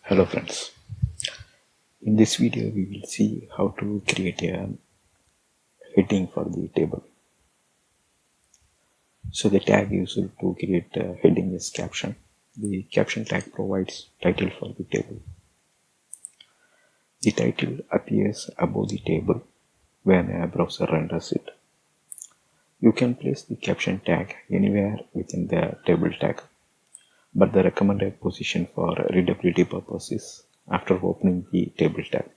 Hello friends, in this video we will see how to create a heading for the table. So the tag used to create a heading is caption. The caption tag provides title for the table. The title appears above the table when a browser renders it. You can place the caption tag anywhere within the table tag, but the recommended position for readability purposes after opening the table tag.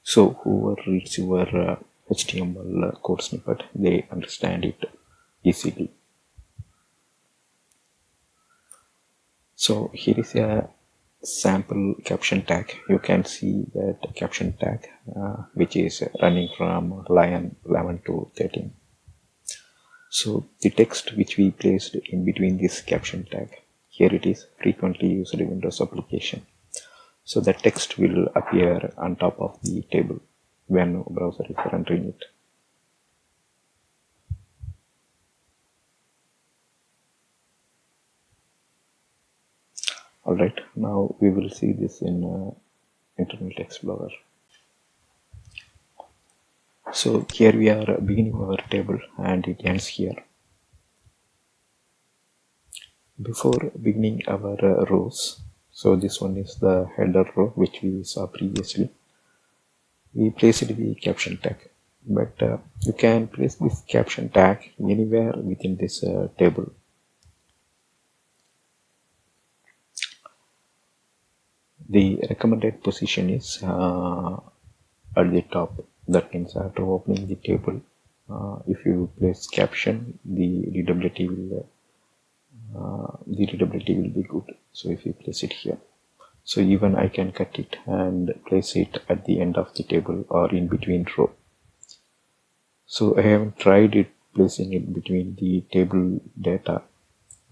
So whoever reads your HTML code snippet, they understand it easily. So here is a sample caption tag. You can see that caption tag which is running from line 11 to 13. So the text which we placed in between this caption tag, here it is frequently used Windows application. So the text will appear on top of the table when browser is rendering it. Alright, now we will see this in Internet Explorer. So here we are beginning our table and it ends here. Before beginning our rows, so this one is the header row which we saw previously. We placed the caption tag, but you can place this caption tag anywhere within this table. The recommended position is at the top. That means after opening the table, if you place caption, the readability will be good. So if you place it here, so even I can cut it and place it at the end of the table or in between row. So I haven't tried it placing it between the table data,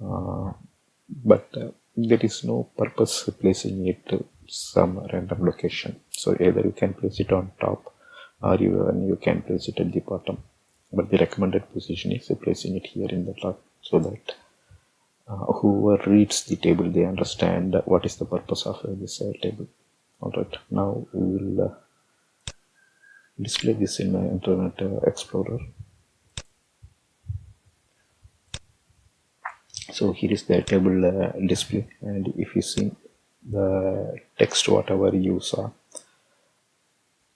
but there is no purpose placing it to some random location. So either you can place it on top or even you can place it at the bottom, but the recommended position is placing it here in the top, so that whoever reads the table, they understand what is the purpose of this table. Alright, now we will display this in Internet Explorer. So here is the table display, and if you see the text whatever you saw,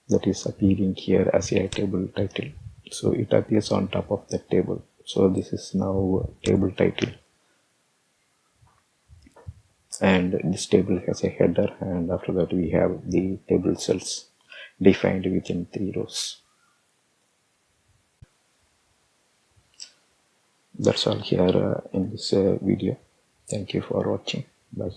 that is appearing here as a table title, so it appears on top of the table. So this is now table title, and this table has a header, and after that we have the table cells defined within 3 rows. That's all here in this video. Thank you for watching. Bye.